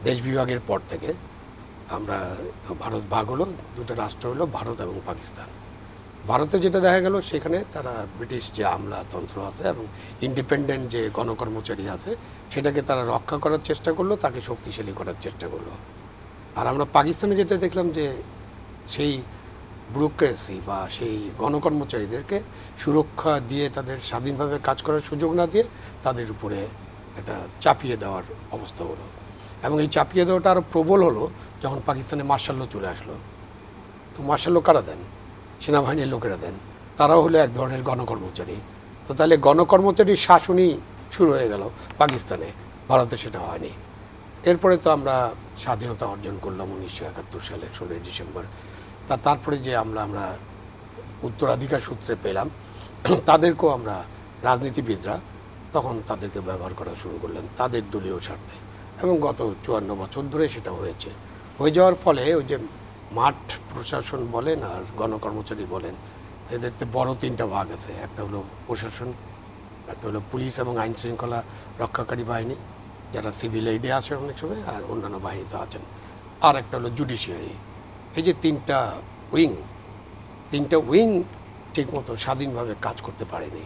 দেশ বিভাগের পর থেকে আমরা তো ভারত ভাগ হলো, দুটো রাষ্ট্র হলো ভারত এবং পাকিস্তান। ভারতে যেটা দেখা গেল সেখানে তারা ব্রিটিশ যে আমলাতন্ত্র আছে এবং ইন্ডিপেন্ডেন্ট যে গণকর্মচারী আছে সেটাকে তারা রক্ষা করার চেষ্টা করলো, তাকে শক্তিশালী করার চেষ্টা করলো। আর আমরা পাকিস্তানে যেটা দেখলাম যে সেই ব্যুরোক্রেসি বা সেই গণকর্মচারীদেরকে সুরক্ষা দিয়ে তাদের স্বাধীনভাবে কাজ করার সুযোগ না দিয়ে তাদের উপরে একটা চাপিয়ে দেওয়ার অবস্থা হলো। এবং এই চাপিয়ে দেওয়াটা আরও প্রবল হলো যখন পাকিস্তানে মার্শাল ল চলে আসলো। তো মার্শাল ল কারা দেন? সেনাবাহিনীর লোকেরা দেন। তারাও হলো এক ধরনের গণকর্মচারী। তো তাহলে গণকর্মচারীর শাসনই শুরু হয়ে গেল পাকিস্তানে, ভারতে সেটা হয়নি। এরপরে তো আমরা স্বাধীনতা অর্জন করলাম 1971 সালে 16ই ডিসেম্বর। তারপরে যে আমরা উত্তরাধিকার সূত্রে পেলাম, তাদেরকেও আমরা রাজনীতিবিদরা তখন তাদেরকে ব্যবহার করা শুরু করলেন তাদের দলীয় স্বার্থে। এবং গত 54 বছর ধরে সেটা হয়েছে। হয়ে যাওয়ার ফলে ওই যে মাঠ প্রশাসন বলেন আর গণকর্মচারী বলেন, এদেরতে বড় তিনটা ভাগ আছে। একটা হলো প্রশাসন, একটা হলো পুলিশ এবং আইন শৃঙ্খলা রক্ষাকারী বাহিনী, যারা সিভিল এইডে আসে অনেক সময়, আর অন্যান্য বাহিনী তো আছেন। আর একটা হলো জুডিশিয়ারি। এই যে তিনটা উইং ঠিকমতো স্বাধীনভাবে কাজ করতে পারেনি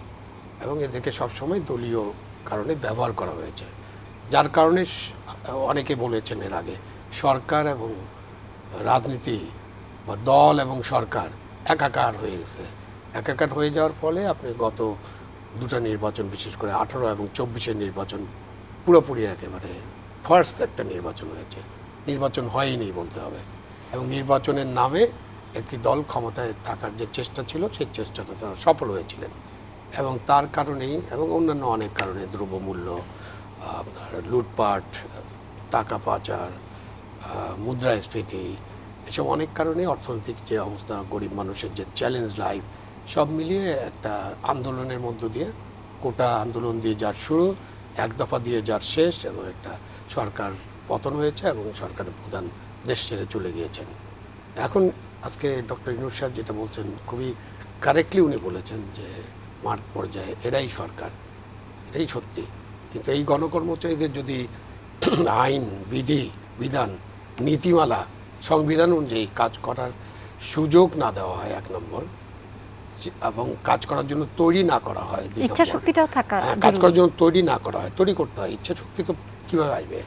এবং এদেরকে সবসময় দলীয় কারণে ব্যবহার করা হয়েছে। যার কারণে অনেকে বলেছেন এর আগে সরকার এবং রাজনীতি বা দল এবং সরকার একাকার হয়ে গেছে। একাকার হয়ে যাওয়ার ফলে আপনি গত দুটো নির্বাচন, বিশেষ করে 18 এবং 24-এর নির্বাচন পুরোপুরি একেবারে ফার্স্ট একটা নির্বাচন হয়েছে। নির্বাচন হয়নি বলতে হবে। এবং নির্বাচনের নামে একটি দল ক্ষমতায় থাকার যে চেষ্টা ছিল সেই চেষ্টাটা তারা সফল হয়েছিলেন। এবং তার কারণেই এবং অন্যান্য অনেক কারণে দ্রব্যমূল্য, আপনার লুটপাট, টাকা পাচার, মুদ্রাস্ফীতি, এসব অনেক কারণে অর্থনৈতিক যে অবস্থা, গরিব মানুষের যে চ্যালেঞ্জ লাইফ, সব মিলিয়ে একটা আন্দোলনের মধ্য দিয়ে, কোটা আন্দোলন দিয়ে যার শুরু, এক দফা দিয়ে যার শেষ, এবং একটা সরকার পতন হয়েছে এবং সরকারের প্রধান দেশ ছেড়ে চলে গিয়েছেন। এখন আজকে ডক্টর ইউনূস সাহেব যেটা বলছেন খুবই কারেক্টলি উনি বলেছেন যে মাঠ পর্যায়ে এরাই সরকার, এটাই সত্যি। কিন্তু এই গণকর্মচারীদের যদি আইন, বিধান, নীতিমালা, সংবিধান অনুযায়ী কাজ করার সুযোগ না দেওয়া হয় এক নম্বর, এবং কাজ করার জন্য তৈরি না করা হয়, ইচ্ছা শক্তিটাও থাকা, কাজ করার জন্য তৈরি না করা হয়, তৈরি করতে হয়। ইচ্ছা শক্তি তো কীভাবে আসবে?